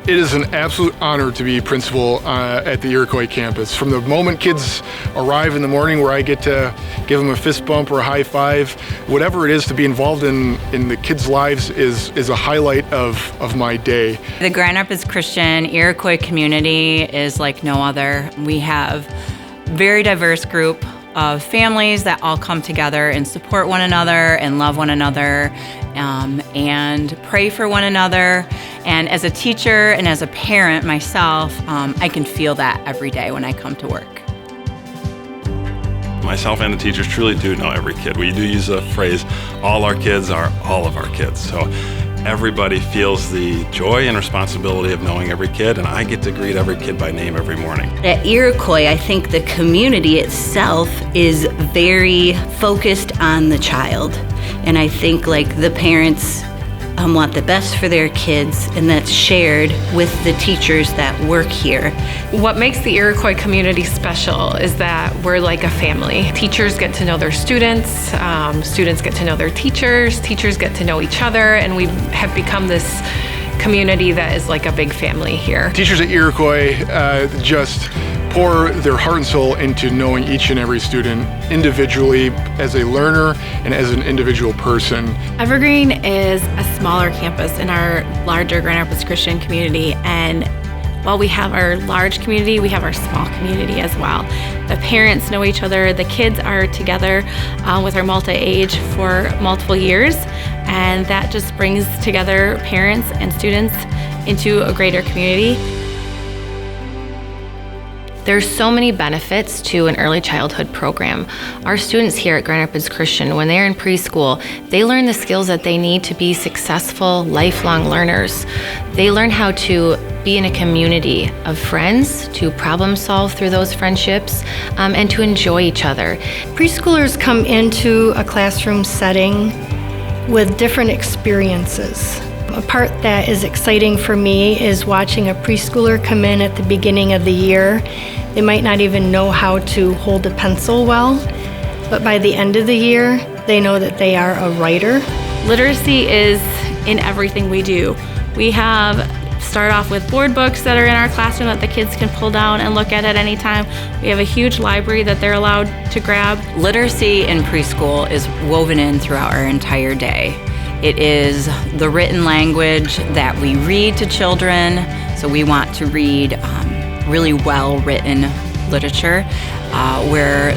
It is an absolute honor to be principal at the Iroquois campus. From the moment kids arrive in the morning where I get to give them a fist bump or a high five, whatever it is to be involved in the kids' lives is a highlight of my day. The Grand Rapids Christian Iroquois community is like no other. We have a very diverse group of families that all come together and support one another and love one another and pray for one another. And as a teacher and as a parent myself, I can feel that every day when I come to work. Myself and the teachers truly do know every kid. We do use the phrase, all our kids are all of our kids. So everybody feels the joy and responsibility of knowing every kid, and I get to greet every kid by name every morning. At Iroquois, I think the community itself is very focused on the child. And I think like the parents want the best for their kids, and that's shared with the teachers that work here. What makes the Iroquois community special is that we're like a family. Teachers get to know their students, students get to know their teachers get to know each other, and we have become this community that is like a big family here. Teachers at Iroquois just pour their heart and soul into knowing each and every student individually as a learner and as an individual person. Evergreen is a smaller campus in our larger Grand Rapids Christian community, and while we have our large community, we have our small community as well. The parents know each other, the kids are together with our multi-age for multiple years, and that just brings together parents and students into a greater community. There's so many benefits to an early childhood program. Our students here at Grand Rapids Christian, when they're in preschool, they learn the skills that they need to be successful, lifelong learners. They learn how to be in a community of friends, to problem solve through those friendships, and to enjoy each other. Preschoolers come into a classroom setting with different experiences. A part that is exciting for me is watching a preschooler come in at the beginning of the year. They might not even know how to hold a pencil well, but by the end of the year, they know that they are a writer. Literacy is in everything we do. We start off with board books that are in our classroom that the kids can pull down and look at any time. We have a huge library that they're allowed to grab. Literacy in preschool is woven in throughout our entire day. It is the written language that we read to children, so we want to read really well-written literature where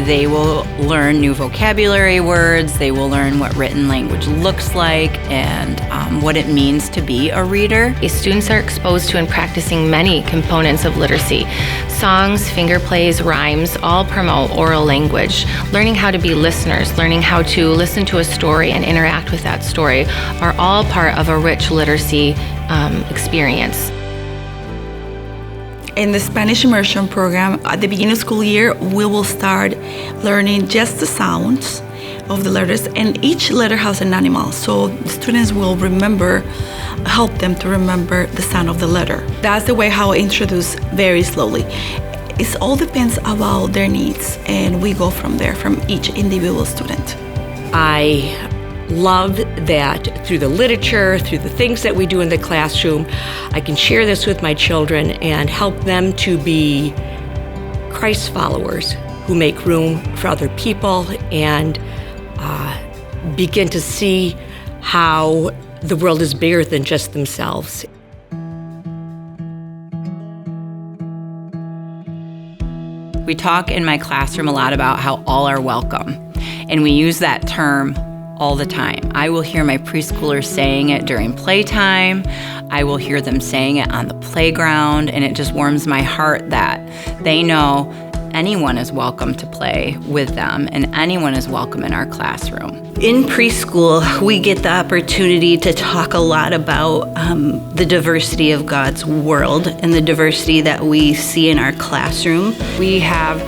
they will learn new vocabulary words, they will learn what written language looks like, and what it means to be a reader. Students are exposed to and practicing many components of literacy. Songs, finger plays, rhymes, all promote oral language. Learning how to be listeners, learning how to listen to a story and interact with that story are all part of a rich literacy experience. In the Spanish Immersion program, at the beginning of school year, we will start learning just the sounds of the letters, and each letter has an animal, so the students will help them to remember the sound of the letter. That's the way how I introduce very slowly. It all depends about their needs, and we go from there, from each individual student. I love that through the literature, through the things that we do in the classroom, I can share this with my children and help them to be Christ followers who make room for other people and begin to see how the world is bigger than just themselves. We talk in my classroom a lot about how all are welcome, and we use that term all the time. I will hear my preschoolers saying it during playtime. I will hear them saying it on the playground, and it just warms my heart that they know anyone is welcome to play with them and anyone is welcome in our classroom. In preschool, we get the opportunity to talk a lot about the diversity of God's world and the diversity that we see in our classroom. We have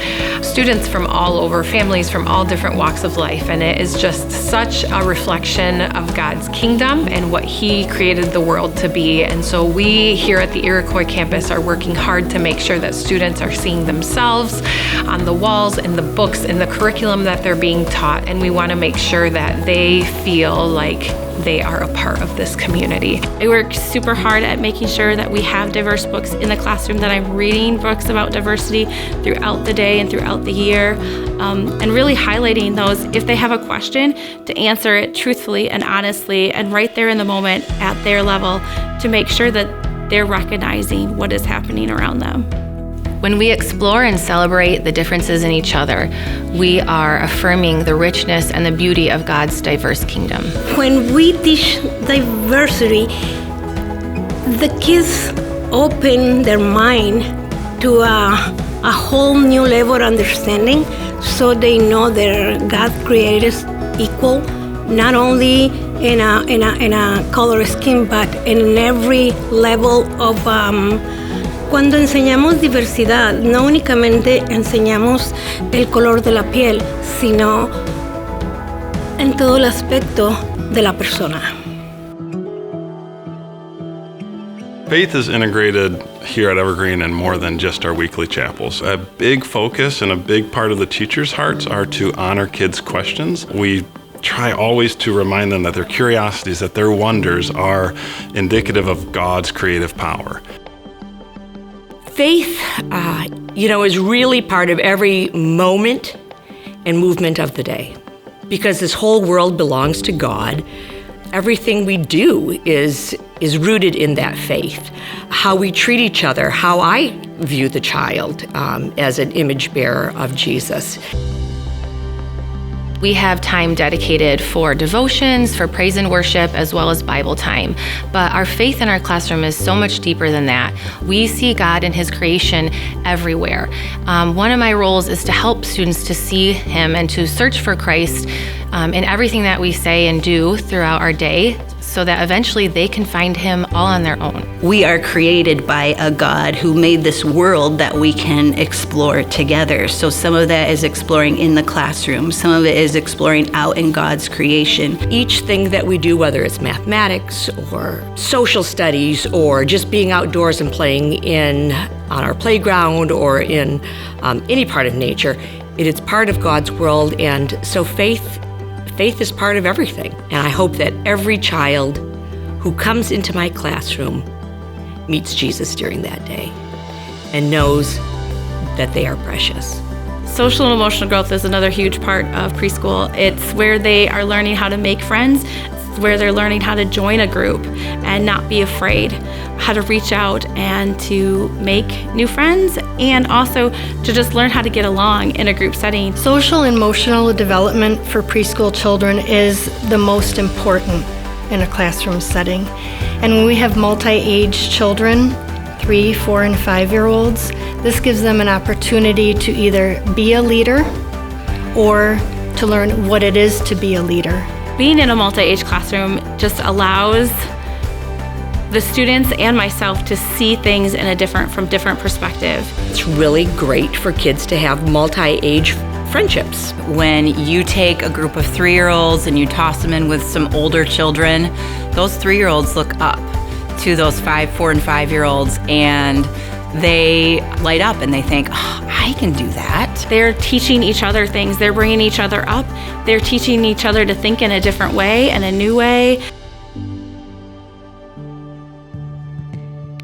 students from all over, families from all different walks of life, and it is just such a reflection of God's kingdom and what He created the world to be. And so we here at the Iroquois campus are working hard to make sure that students are seeing themselves on the walls and the books and the curriculum that they're being taught. And we want to make sure that they feel like they are a part of this community. I work super hard at making sure that we have diverse books in the classroom, that I'm reading books about diversity throughout the day and throughout the year, and really highlighting those if they have a question, to answer it truthfully and honestly and right there in the moment at their level, to make sure that they're recognizing what is happening around them. When we explore and celebrate the differences in each other, we are affirming the richness and the beauty of God's diverse kingdom. When we teach diversity, the kids open their mind to a whole new level of understanding, so they know that God created us equal, not only in a color scheme, but in every level of Cuando enseñamos diversidad, no únicamente enseñamos el color de la piel, sino en todo el aspecto de la persona. Faith is integrated here at Evergreen in more than just our weekly chapels. A big focus and a big part of the teachers' hearts are to honor kids' questions. We try always to remind them that their curiosities, that their wonders are indicative of God's creative power. Faith, is really part of every moment and movement of the day. Because this whole world belongs to God, everything we do is rooted in that faith. How we treat each other, how I view the child as an image bearer of Jesus. We have time dedicated for devotions, for praise and worship, as well as Bible time. But our faith in our classroom is so much deeper than that. We see God in His creation everywhere. One of my roles is to help students to see Him and to search for Christ in everything that we say and do throughout our day, so that eventually they can find Him all on their own. We are created by a God who made this world that we can explore together. So some of that is exploring in the classroom. Some of it is exploring out in God's creation. Each thing that we do, whether it's mathematics or social studies or just being outdoors and playing on our playground or in any part of nature, it is part of God's world. And so faith is part of everything. And I hope that every child who comes into my classroom meets Jesus during that day and knows that they are precious. Social and emotional growth is another huge part of preschool. It's where they are learning how to make friends. It's where they're learning how to join a group and not be afraid, how to reach out and to make new friends, and also to just learn how to get along in a group setting. Social and emotional development for preschool children is the most important in a classroom setting. And when we have multi-age children, 3, 4, and 5-year-olds, this gives them an opportunity to either be a leader or to learn what it is to be a leader. Being in a multi-age classroom just allows the students and myself to see things from different perspective. It's really great for kids to have multi-age friendships. When you take a group of 3-year-olds and you toss them in with some older children, those 3-year-olds look up to those 5, 4, and 5-year-olds, and they light up and they think, oh, I can do that. They're teaching each other things. They're bringing each other up. They're teaching each other to think in a different way and a new way.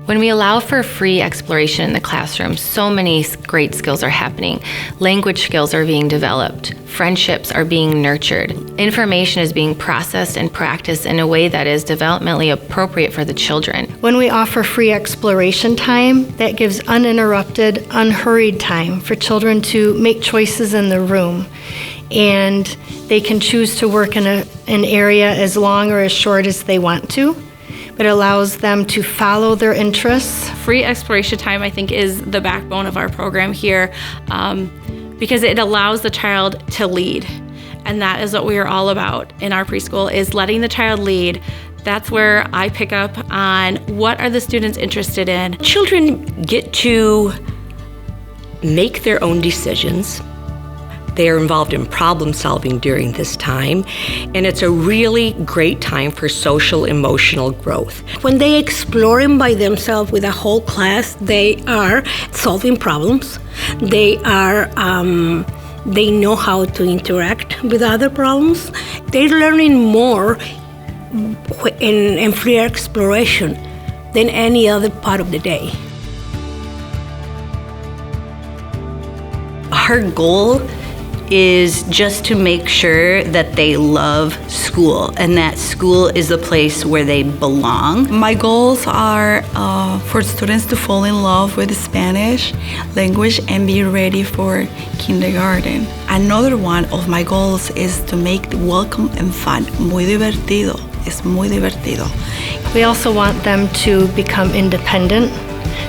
When we allow for free exploration in the classroom, so many great skills are happening. Language skills are being developed. Friendships are being nurtured. Information is being processed and practiced in a way that is developmentally appropriate for the children. When we offer free exploration time, that gives uninterrupted, unhurried time for children to make choices in the room. And they can choose to work in an area as long or as short as they want to. But it allows them to follow their interests. Free exploration time, I think, is the backbone of our program here, because it allows the child to lead. And that is what we are all about in our preschool, is letting the child lead. That's where I pick up on what are the students interested in. Children get to make their own decisions, They are involved in problem solving during this time, and it's a really great time for social emotional growth. When they exploring by themselves with a whole class, they are solving problems. They know how to interact with other problems. They're learning more in free exploration than any other part of the day. Our goal is just to make sure that they love school and that school is a place where they belong. My goals are for students to fall in love with the Spanish language and be ready for kindergarten. Another one of my goals is to make it welcome and fun. Muy divertido. Es muy divertido. We also want them to become independent,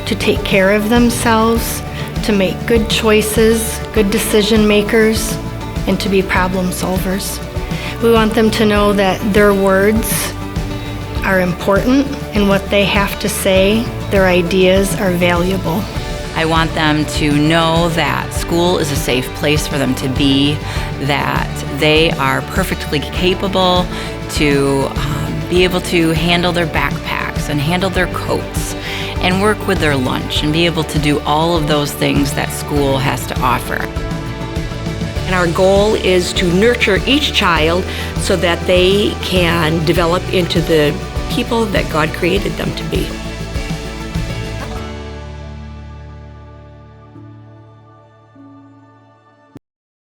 to take care of themselves, to make good choices, good decision makers, and to be problem solvers. We want them to know that their words are important and what they have to say, their ideas are valuable. I want them to know that school is a safe place for them to be, that they are perfectly capable to be able to handle their backpacks and handle their coats and work with their lunch and be able to do all of those things that school has to offer. And our goal is to nurture each child so that they can develop into the people that God created them to be.